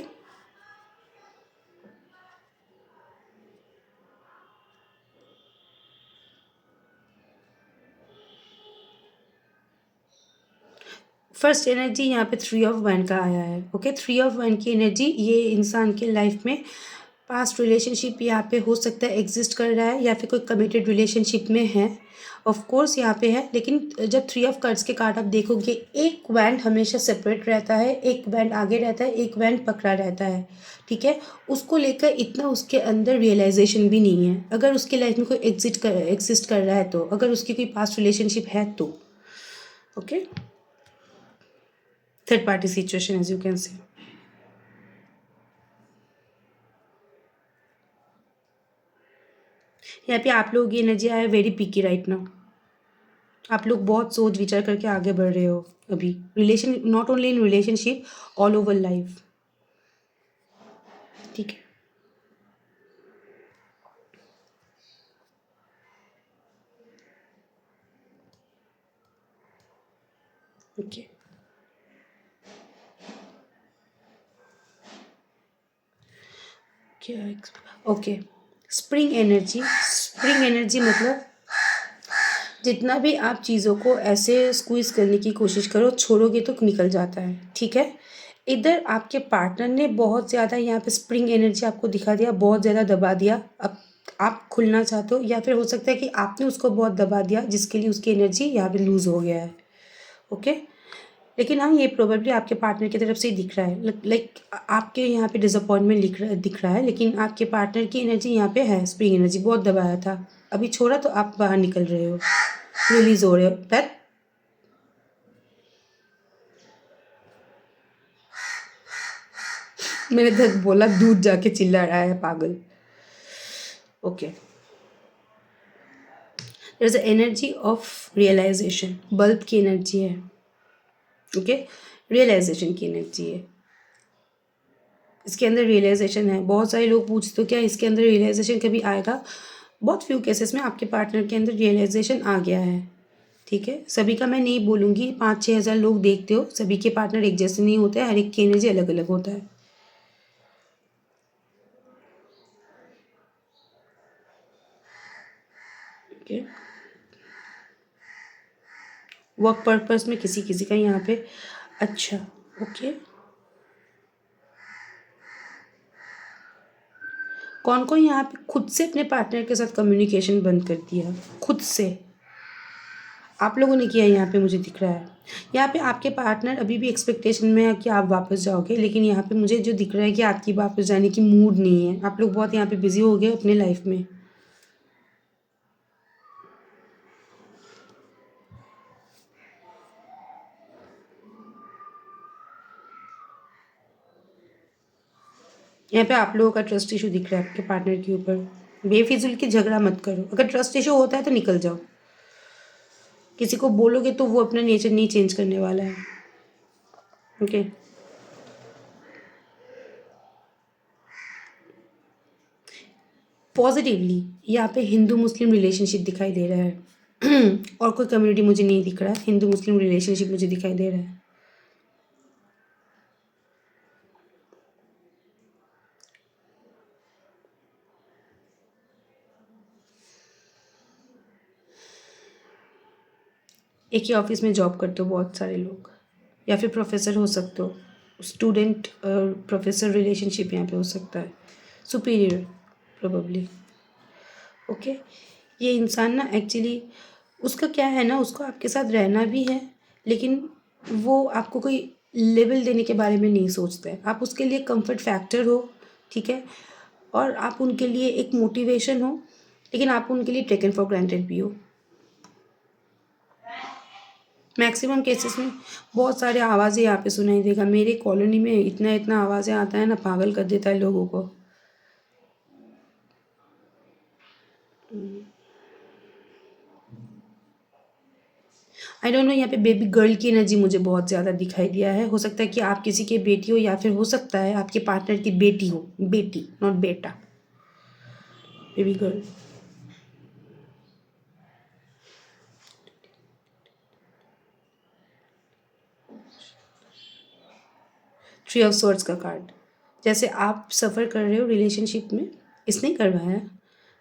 फर्स्ट एनर्जी यहाँ पे 3 ऑफ वन का आया है। ओके, 3 ऑफ वन की एनर्जी ये इंसान के लाइफ में पास्ट रिलेशनशिप यहाँ पे हो सकता है एग्जिस्ट कर रहा है, या फिर कोई कमिटेड रिलेशनशिप में है, ऑफ कोर्स यहाँ पे है। लेकिन जब 3 ऑफ कार्ड्स के कार्ड आप देखोगे, एक बैंड हमेशा सेपरेट रहता है, एक बैंड आगे रहता है, एक बैंड पकड़ा रहता है, ठीक है। उसको लेकर इतना उसके अंदर रियलाइजेशन भी नहीं है। अगर उसके लाइफ में कोई एग्जिस्ट कर रहा है तो, अगर उसकी कोई पास्ट रिलेशनशिप है तो, okay, third party situation as you can see. यहाँ पे आप लोग की एनर्जी है वेरी पिकी राइट नाउ। आप लोग बहुत सोच विचार करके आगे बढ़ रहे हो अभी, relation, not only in relationship, all over life, ठीक है। ओके, क्या, okay, spring energy. Spring energy मतलब जितना भी आप चीज़ों को ऐसे स्क्वीज करने की कोशिश करो, छोड़ोगे तो निकल जाता है, ठीक है। इधर आपके पार्टनर ने बहुत ज़्यादा यहाँ पे स्प्रिंग एनर्जी आपको दिखा दिया, बहुत ज़्यादा दबा दिया। अब आप खुलना चाहते हो, या फिर हो सकता है कि आपने उसको बहुत दबा दिया जिसके लिए उसकी एनर्जी यहाँ पे लूज़ हो गया है। ओके, लेकिन हाँ ये प्रोबेबली आपके पार्टनर की तरफ से ही दिख रहा है, लाइक आपके यहाँ पे डिसअपॉइंटमेंट दिख रहा है, लेकिन आपके पार्टनर की एनर्जी यहाँ पे है, स्प्रिंग एनर्जी बहुत दबाया था, अभी छोड़ा तो आप बाहर निकल रहे हो, रिलीज हो रहे हो। दैट मैंने तक बोला दूध जाके चिल्ला रहा है पागल। Okay, there is energy of realisation, bulb की एनर्जी है। ओके, रियलाइजेशन की एनर्जी है, इसके अंदर रियलाइजेशन है। बहुत सारे लोग पूछते हो क्या इसके अंदर रियलाइजेशन कभी आएगा, बहुत फ्यू केसेस में आपके पार्टनर के अंदर रियलाइजेशन आ गया है, ठीक है। सभी का मैं नहीं बोलूँगी, 5-6 हज़ार लोग देखते हो, सभी के पार्टनर एक जैसे नहीं होते हैं, हर एक की एनर्जी अलग अलग होता है। ओके, वर्क पर्पस में किसी किसी का यहाँ पे अच्छा। ओके, कौन कौन यहाँ पे खुद से अपने पार्टनर के साथ कम्युनिकेशन बंद कर दिया, खुद से आप लोगों ने किया यहाँ पे मुझे दिख रहा है। यहाँ पे आपके पार्टनर अभी भी एक्सपेक्टेशन में है कि आप वापस जाओगे, लेकिन यहाँ पे मुझे जो दिख रहा है कि आपकी वापस जाने की मूड नहीं है, आप लोग बहुत यहाँ पे बिजी हो गए अपने लाइफ में। यहाँ पे आप लोगों का ट्रस्ट इशू दिख रहा है आपके पार्टनर के ऊपर। बेफिजुल की झगड़ा मत करो, अगर ट्रस्ट इशू होता है तो निकल जाओ, किसी को बोलोगे तो वो अपना नेचर नहीं चेंज करने वाला है। ओके, पॉजिटिवली यहाँ पे हिंदू मुस्लिम रिलेशनशिप दिखाई दे रहा है और कोई कम्युनिटी मुझे नहीं दिख रहा है, हिंदू मुस्लिम रिलेशनशिप मुझे दिखाई दे रहा है। एक ही ऑफिस में जॉब करते हो बहुत सारे लोग, या फिर प्रोफेसर हो सकते हो, स्टूडेंट प्रोफेसर रिलेशनशिप यहाँ पे हो सकता है, सुपीरियर प्रोबेबली। ओके, ये इंसान ना एक्चुअली उसका क्या है ना, उसको आपके साथ रहना भी है, लेकिन वो आपको कोई लेवल देने के बारे में नहीं सोचते हैं। आप उसके लिए कंफर्ट फैक्टर हो, ठीक है, और आप उनके लिए एक मोटिवेशन हो, लेकिन आप उनके लिए टेकन फॉर ग्रांटेड भी हो। मैक्सिमम केसेस में बहुत सारे आवाज़ें यहाँ पे सुनाई देगा। मेरे कॉलोनी में इतना इतना आवाज़ें आता है ना, पागल कर देता है लोगों को। आई डोंट नो, यहाँ पे बेबी गर्ल की एनर्जी मुझे बहुत ज़्यादा दिखाई दिया है। हो सकता है कि आप किसी की बेटी हो, या फिर हो सकता है आपके पार्टनर की बेटी हो, बेटी नॉट बेटा, baby girl. Three of swords का कार्ड, जैसे आप सफ़र कर रहे हो रिलेशनशिप में, इसने करवाया है,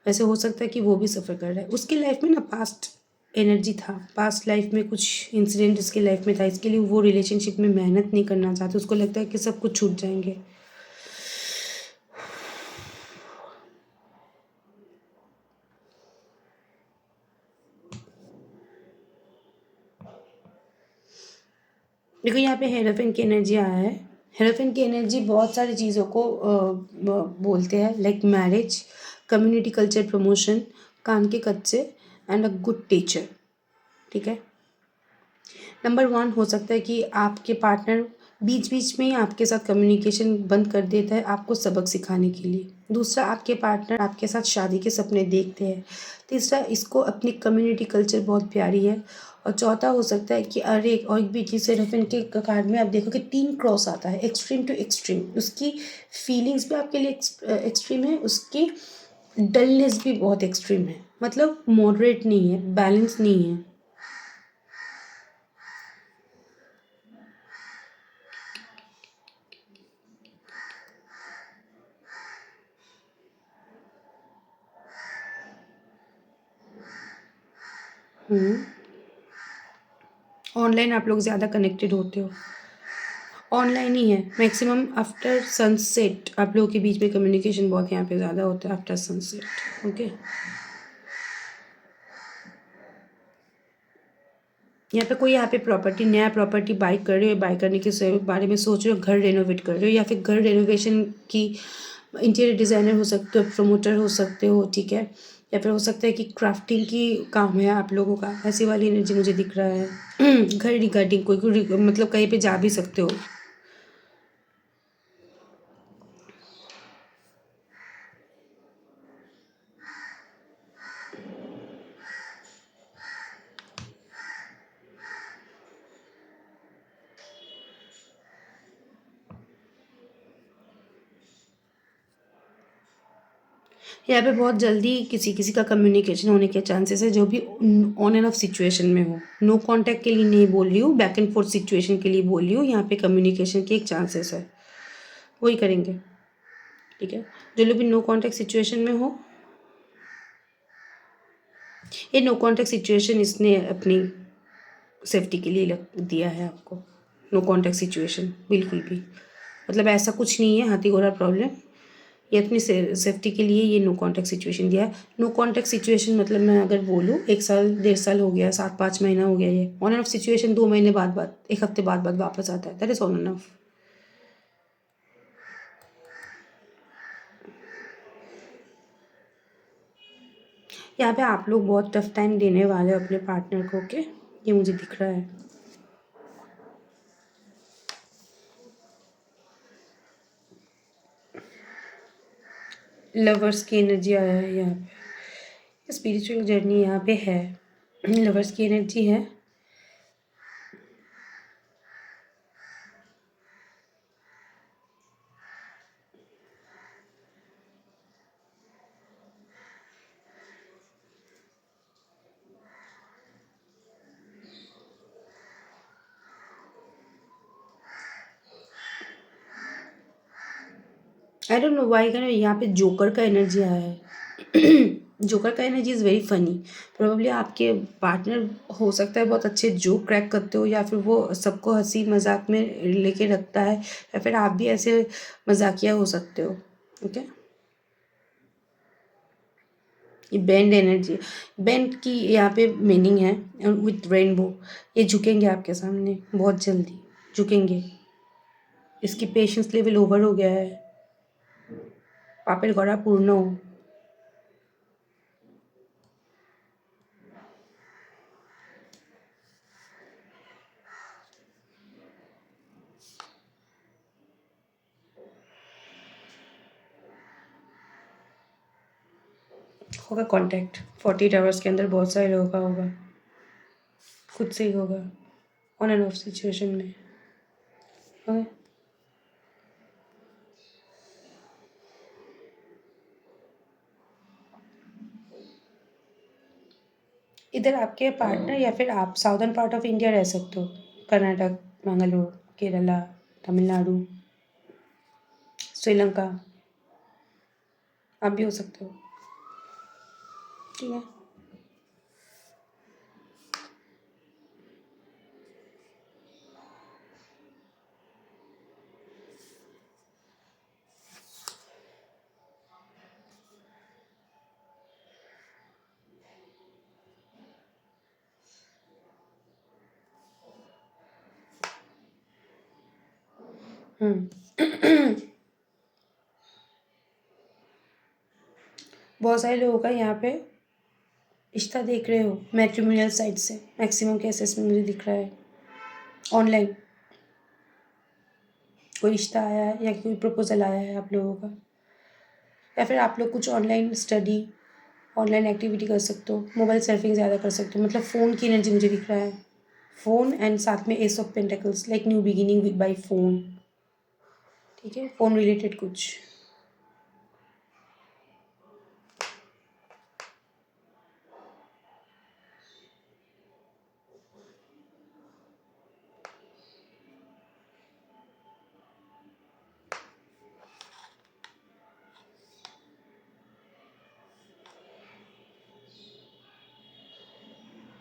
वैसे हो सकता है कि वो भी सफ़र कर रहा है। उसकी लाइफ में ना पास्ट एनर्जी था, पास्ट लाइफ में कुछ इंसिडेंट उसके लाइफ में था, इसके लिए वो रिलेशनशिप में मेहनत नहीं करना चाहते। उसको लगता है कि सब कुछ छूट जाएंगे। देखो यहाँ पे हेरोफेंट की एनर्जी आया है। हेरोफेंट की एनर्जी बहुत सारी चीज़ों को बोलते हैं, like marriage, community culture promotion, कान के कच्चे एंड अ गुड टीचर, ठीक है। नंबर वन हो सकता है कि आपके पार्टनर बीच बीच में ही आपके साथ कम्युनिकेशन बंद कर देता है आपको सबक सिखाने के लिए। दूसरा, आपके पार्टनर आपके साथ शादी के सपने देखते हैं। तीसरा, इसको अपनी कम्युनिटी कल्चर बहुत प्यारी है। और चौथा हो सकता है कि अरे, और एक भी चीज़, सेराफिन के कार्ड में आप देखो कि 3 क्रॉस आता है, एक्सट्रीम टू एक्सट्रीम। उसकी फीलिंग्स भी आपके लिए एक्सट्रीम है, उसकी डलनेस भी बहुत एक्सट्रीम है, मतलब मॉडरेट नहीं है, बैलेंस नहीं है। ऑनलाइन आप लोग ज़्यादा कनेक्टेड होते हो, ऑनलाइन ही है मैक्सिमम। आफ्टर सनसेट आप लोगों के बीच में कम्युनिकेशन बहुत यहाँ पे ज़्यादा होता है, आफ्टर सनसेट, ओके। यहाँ पे कोई यहाँ पे प्रॉपर्टी, नया प्रॉपर्टी बाई कर रहे हो, बाई करने के बारे में सोच रहे हो, घर रेनोवेट कर रहे हो, या फिर घर रेनोवेशन की इंटीरियर डिज़ाइनर हो सकते हो, प्रमोटर हो सकते हो, ठीक है। या फिर हो सकता है कि क्राफ्टिंग की काम है आप लोगों का, ऐसी वाली एनर्जी मुझे दिख रहा है। घर रिगार्डिंग कोई मतलब कहीं पे जा भी सकते हो। यहाँ पे बहुत जल्दी किसी किसी का कम्युनिकेशन होने के चांसेस है, जो भी ऑन एंड ऑफ सिचुएशन में हो। नो कांटेक्ट के लिए नहीं बोल रही हूँ, बैक एंड फोर्थ सिचुएशन के लिए बोल रही हूँ। यहाँ पे कम्युनिकेशन के एक चांसेस है, वही करेंगे, ठीक है। जो लोग भी नो कांटेक्ट सिचुएशन में हो, ये नो कांटेक्ट सिचुएशन इसने अपनी सेफ्टी के लिए दिया है आपको। नो कांटेक्ट सिचुएशन बिल्कुल भी, मतलब ऐसा कुछ नहीं है हाथी घोड़ा प्रॉब्लम, ये अपनी सेफ्टी के लिए ये नो कांटेक्ट सिचुएशन दिया है। नो कांटेक्ट सिचुएशन मतलब मैं अगर बोलूँ 1 साल 1.5 साल हो गया, 7-5 महीना हो गया, ये ऑन एंड ऑफ सिचुएशन 2 महीने बाद 1 हफ्ते बाद वापस आता है, that is on end of. यहाँ पे आप लोग बहुत टफ टाइम देने वाले हो अपने पार्टनर को, ओके, ये मुझे दिख रहा है। लवर्स की एनर्जी आया है यहाँ पे, स्पिरिचुअल जर्नी यहाँ पे है, लवर्स की एनर्जी है। आई डोंट नो वाई का यहाँ पे जोकर का एनर्जी आया है। जोकर का energy is very funny. Probably आपके पार्टनर हो सकता है बहुत अच्छे जोक क्रैक करते हो, या फिर वो सबको हंसी मजाक में लेके रखता है, या फिर आप भी ऐसे मजाकिया हो सकते हो, ओके। ये बेंड एनर्जी, बेंड की यहाँ पे मीनिंग है विथ रेनबो। ये झुकेंगे आपके सामने बहुत जल्दी, झुकेंगे। इसकी पेशेंस लेवल ओवर हो गया है। पापेर गड़ा पूर्ण हो। होगा कांटेक्ट 48 आवर्स के अंदर, बहुत सारे लोगों का होगा, खुद से ही होगा, ऑन एंड ऑफ सिचुएशन में। ओके, इधर आपके पार्टनर या फिर आप साउदर्न पार्ट ऑफ इंडिया रह सकते हो, कर्नाटक, मंगलोर, केरला, तमिलनाडु, श्रीलंका, आप भी हो सकते हो। ठीक है। बहुत सारे लोगों का यहाँ पे रिश्ता देख रहे हो मैट्रिमोनियल साइट से, मैक्सिमम केसेस में मुझे दिख रहा है। ऑनलाइन कोई रिश्ता आया है या कोई प्रपोजल आया है आप लोगों का, या फिर आप लोग कुछ ऑनलाइन स्टडी, ऑनलाइन एक्टिविटी कर सकते हो, मोबाइल सर्फिंग ज़्यादा कर सकते हो। मतलब फ़ोन की एनर्जी मुझे दिख रहा है, फ़ोन एंड साथ में S of pentacles, like new beginning with by phone. ठीक है, फ़ोन रिलेटेड कुछ।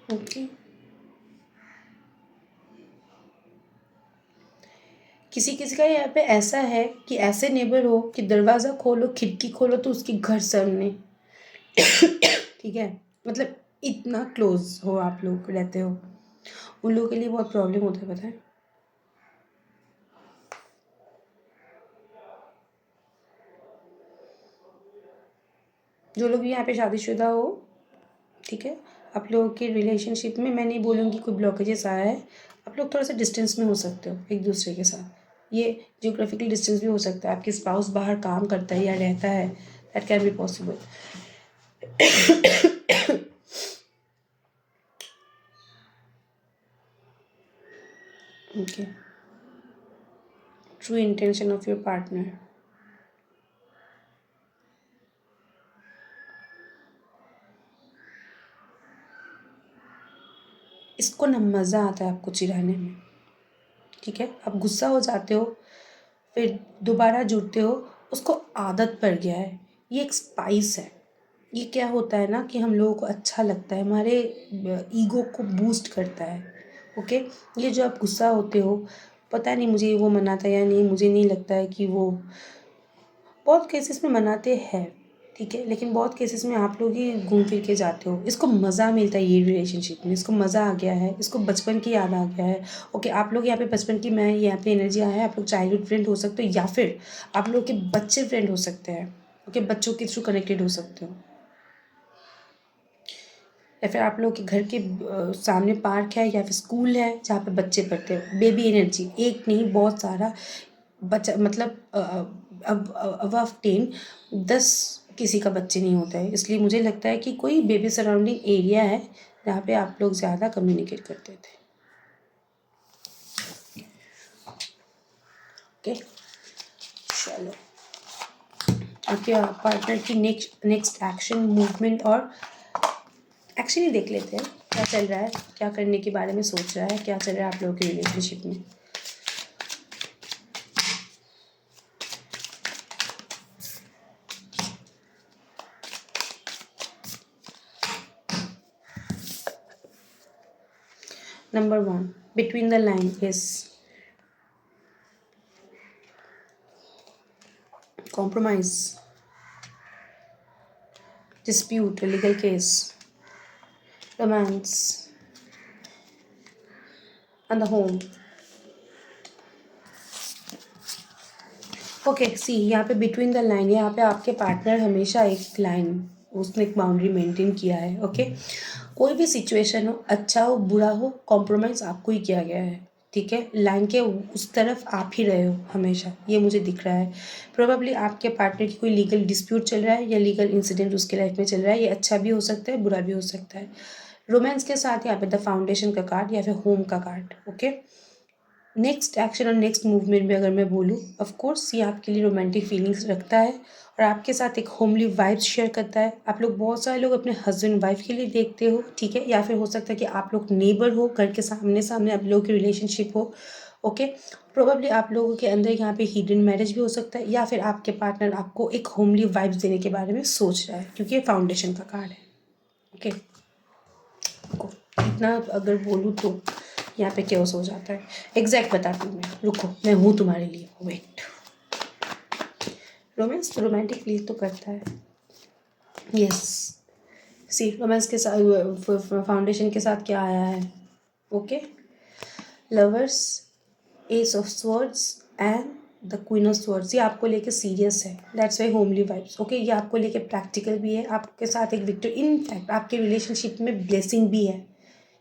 ओके, किसी किसी का यहाँ पे ऐसा है कि ऐसे नेबर हो कि दरवाज़ा खोलो, खिड़की खोलो तो उसके घर सामने। ठीक है, मतलब इतना क्लोज हो आप लोग रहते हो, उन लोगों के लिए बहुत प्रॉब्लम होता है, पता है। जो लोग भी यहाँ पे शादीशुदा हो, ठीक है, आप लोगों के रिलेशनशिप में मैं नहीं बोलूँगी कोई ब्लॉकेजेस आया है, आप लोग थोड़ा सा डिस्टेंस में हो सकते हो एक दूसरे के साथ। ये जियोग्राफिकल डिस्टेंस भी हो सकता है, आपके स्पाउस बाहर काम करता है या रहता है, that can be possible. Okay, true intention of your partner. इसको ना मज़ा आता है आपको चिढ़ाने में। ठीक है, आप गुस्सा हो जाते हो, फिर दोबारा जुड़ते हो, उसको आदत पड़ गया है। ये एक स्पाइस है। ये क्या होता है ना कि हम लोगों को अच्छा लगता है, हमारे ईगो को बूस्ट करता है। ओके, ये जो आप गुस्सा होते हो, पता नहीं मुझे वो मनाता है या नहीं, मुझे नहीं लगता है कि वो, बहुत केसेस में मनाते हैं, ठीक है, लेकिन बहुत केसेस में आप लोग ही घूम फिर के जाते हो। इसको मज़ा मिलता है ये रिलेशनशिप में, इसको मज़ा आ गया है, इसको बचपन की याद आ गया है। ओके, आप लोग यहाँ पे बचपन की, मैं यहाँ पे एनर्जी आया है, आप लोग चाइल्डहुड फ्रेंड हो सकते हो या फिर आप लोग के बच्चे फ्रेंड हो सकते हैं। ओके, बच्चों के थ्रू कनेक्टेड हो सकते हो, या फिर आप लोग के घर के सामने पार्क है या फिर स्कूल है जहाँ पे बच्चे पढ़ते हैं। बेबी एनर्जी, एक नहीं बहुत सारा बच्चा, मतलब अब अबव 10, 10 किसी का बच्चे नहीं होता है। इसलिए मुझे लगता है कि कोई बेबी सराउंडिंग एरिया है जहाँ पे आप लोग ज़्यादा कम्युनिकेट करते थे। ओके, चलो, आपके पार्टनर की नेक्स्ट एक्शन, मूवमेंट और एक्शन ही देख लेते हैं। क्या चल रहा है, क्या करने के बारे में सोच रहा है, क्या चल रहा है आप लोगों के रिलेशनशिप में। Number 1, between the line is compromise, dispute, legal case, romance, and the home. Okay see यहाँ पे बिटवीन द लाइन, यहाँ पे आपके पार्टनर हमेशा एक लाइन, उसने एक बाउंड्री मेंटेन किया है. ओके कोई भी सिचुएशन हो, अच्छा हो बुरा हो, कॉम्प्रोमाइज़ आपको ही किया गया है. ठीक है, लाइन के उस तरफ आप ही रहे हो हमेशा, ये मुझे दिख रहा है. प्रोबेबली आपके पार्टनर की कोई लीगल डिस्प्यूट चल रहा है या लीगल इंसिडेंट उसके लाइफ में चल रहा है. ये अच्छा भी हो सकता है, बुरा भी हो सकता है. रोमांस के साथ यहाँ पे द फाउंडेशन का कार्ड या फिर होम का कार्ड. ओके नेक्स्ट एक्शन और नेक्स्ट मूवमेंट में अगर मैं बोलूँ, ऑफ कोर्स ये आपके लिए रोमांटिक फीलिंग्स रखता है और आपके साथ एक होमली वाइब्स शेयर करता है. आप लोग बहुत सारे लोग अपने हस्बैंड वाइफ के लिए देखते हो. ठीक है, या फिर हो सकता है कि आप लोग नेबर हो, घर के सामने सामने आप लोगों की रिलेशनशिप हो. ओके प्रोबेबली आप लोगों के अंदर यहाँ पे हिडन मैरिज भी हो सकता है, या फिर आपके पार्टनर आपको एक होमली वाइब्स देने के बारे में सोच रहा है, क्योंकि ये फाउंडेशन का कार्ड है. ओके इतना अगर बोलूँ तो यहाँ पे क्या हो जाता है. एग्जैक्ट बताती हूँ मैं, रुको, मैं हूँ तुम्हारे लिए. वेट, रोमांस तो रोमांटिक फील तो करता है. यस सी रोमांस के साथ फाउंडेशन के साथ क्या आया है. Okay lovers, S of swords and the queen of swords. ये आपको लेके सीरियस है, that's why homely vibes. Okay ये आपको लेके प्रैक्टिकल भी है, आपके साथ एक विक्टर. इनफैक्ट आपके रिलेशनशिप में ब्लेसिंग भी है.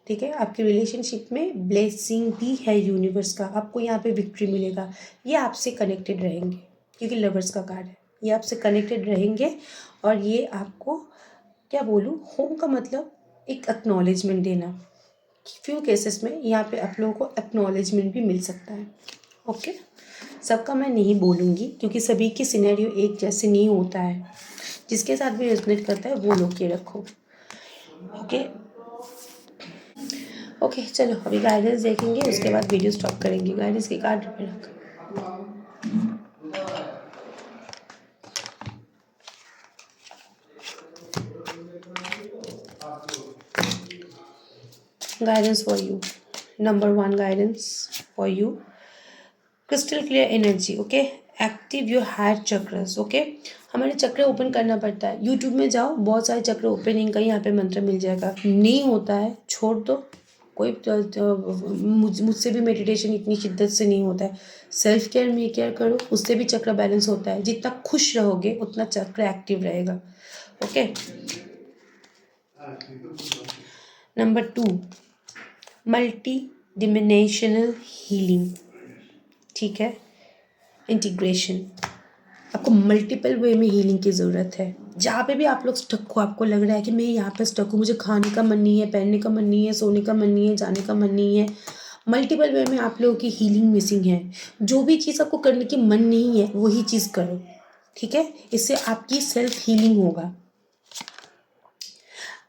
ठीक है, आपकी रिलेशनशिप में ब्लेसिंग भी है यूनिवर्स का, आपको यहाँ पे विक्ट्री मिलेगा. ये आपसे कनेक्टेड रहेंगे क्योंकि लवर्स का कार्ड है. ये आपसे कनेक्टेड रहेंगे और ये आपको क्या बोलूँ, होम का मतलब एक एक्नॉलेजमेंट देना. फ्यू केसेस में यहाँ पे आप लोगों को एक्नॉलेजमेंट भी मिल सकता है. ओके सबका मैं नहीं बोलूँगी क्योंकि सभी की सिनेरियो एक जैसे नहीं होता है. जिसके साथ भी रेजोनेट करता है वो लोग के रखो. ओके चलो अभी गाइडेंस देखेंगे, उसके बाद वीडियो स्टॉप करेंगे. गाइडेंस के कार्ड पे रख. Guidance for you, number 1 guidance for you, crystal clear energy. Okay active your heart chakras. Okay हमारे चक्र ओपन करना पड़ता है. यूट्यूब में जाओ, बहुत सारे चक्र ओपनिंग का यहाँ पे मंत्र मिल जाएगा. नहीं होता है छोड़ दो, कोई मुझसे भी मेडिटेशन इतनी शिद्दत से नहीं होता है. सेल्फ केयर में केयर करो, उससे भी चक्र बैलेंस होता है. जितना खुश रहोगे उतना चक्र एक्टिव रहेगा. Okay number 2 multi dimensional healing. ठीक है, इंटीग्रेशन. आपको मल्टीपल वे में हीलिंग की ज़रूरत है. जहाँ पे भी आप लोग स्टक हो, आपको लग रहा है कि मैं यहाँ पे स्टक हूँ, मुझे खाने का मन नहीं है, पहनने का मन नहीं है, सोने का मन नहीं है, जाने का मन नहीं है. मल्टीपल वे में आप लोगों की हीलिंग मिसिंग है. जो भी चीज़ आपको करने की मन नहीं है वही चीज़ करो. ठीक है, इससे आपकी सेल्फ हीलिंग होगा.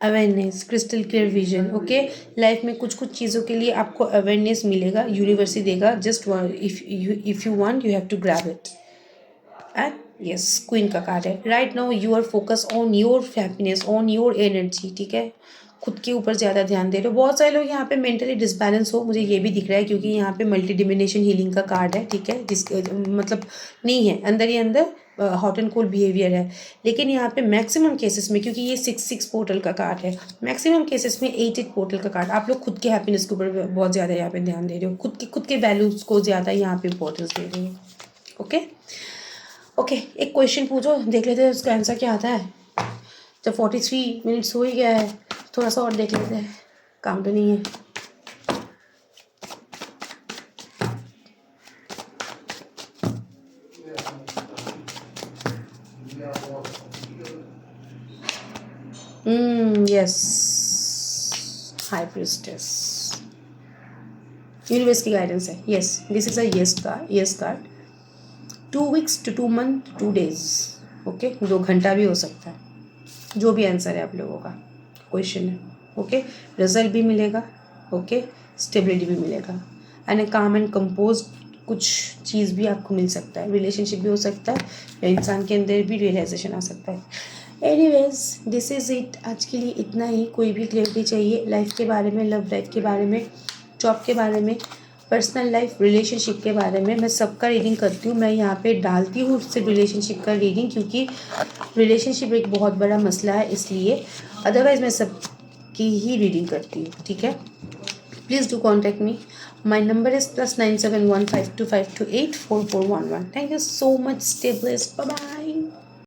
Awareness, crystal clear vision. Okay life में कुछ कुछ चीज़ों के लिए आपको अवेयरनेस मिलेगा, यूनिवर्स ही देगा. Just if you want you have to grab it. And yes queen का कार्ड है. Right now you are focus on your happiness, on your energy. ठीक है, खुद के ऊपर ज़्यादा ध्यान दे रहे हो. बहुत सारे लोग यहाँ पे मेंटली डिसबैलेंस हो, मुझे ये भी दिख रहा है क्योंकि यहाँ पे मल्टी डिमेंशन हीलिंग का कार्ड है. ठीक है, जिस मतलब नहीं है, अंदर ही अंदर हॉट एंड कोल्ड बिहेवियर है. लेकिन यहाँ पे मैक्सिमम केसेस में, क्योंकि ये 6 पोर्टल का कार्ड है, मैक्सिमम केसेस में 8 पोर्टल का कार्ड. आप लोग खुद के हैप्पीनेस के ऊपर बहुत ज़्यादा यहाँ पे ध्यान दे रहे हो, खुद के वैल्यूज़ को ज़्यादा यहाँ पे इंपॉर्टेंस दे रहे हो. ओके एक क्वेश्चन पूछो, देख लेते हैं उसका आंसर क्या आता है. जब 43 मिनट्स हो ही गया है, थोड़ा सा और देख लेते हैं, काम तो नहीं है. Yes high priestess. यूनिवर्स की गाइडेंस है. Yes this is a yes card. 2 weeks to 2 month 2 days. Okay 2 घंटा भी हो सकता है. जो भी आंसर है आप लोगों का क्वेश्चन है. ओके रिजल्ट भी मिलेगा. ओके स्टेबिलिटी भी मिलेगा. एंड ए काम एंड कंपोज कुछ चीज़ भी आपको मिल सकता है. रिलेशनशिप भी हो सकता है या इंसान के अंदर भी रियलाइजेशन आ सकता है. Anyways this is it. आज के लिए इतना ही. कोई भी क्लियरिटी चाहिए लाइफ के बारे में, लव लाइफ के बारे में, जॉब के बारे में, पर्सनल लाइफ रिलेशनशिप के बारे में मैं सबका रीडिंग करती हूँ। मैं यहाँ पे डालती हूँ सिर्फ रिलेशनशिप का रीडिंग, क्योंकि रिलेशनशिप एक बहुत बड़ा मसला है, इसलिए। अदरवाइज़ मैं सबकी ही रीडिंग करती हूँ, ठीक है। Please do contact me. My number is +971525284411। Thank you so much. Stay blessed. Bye bye.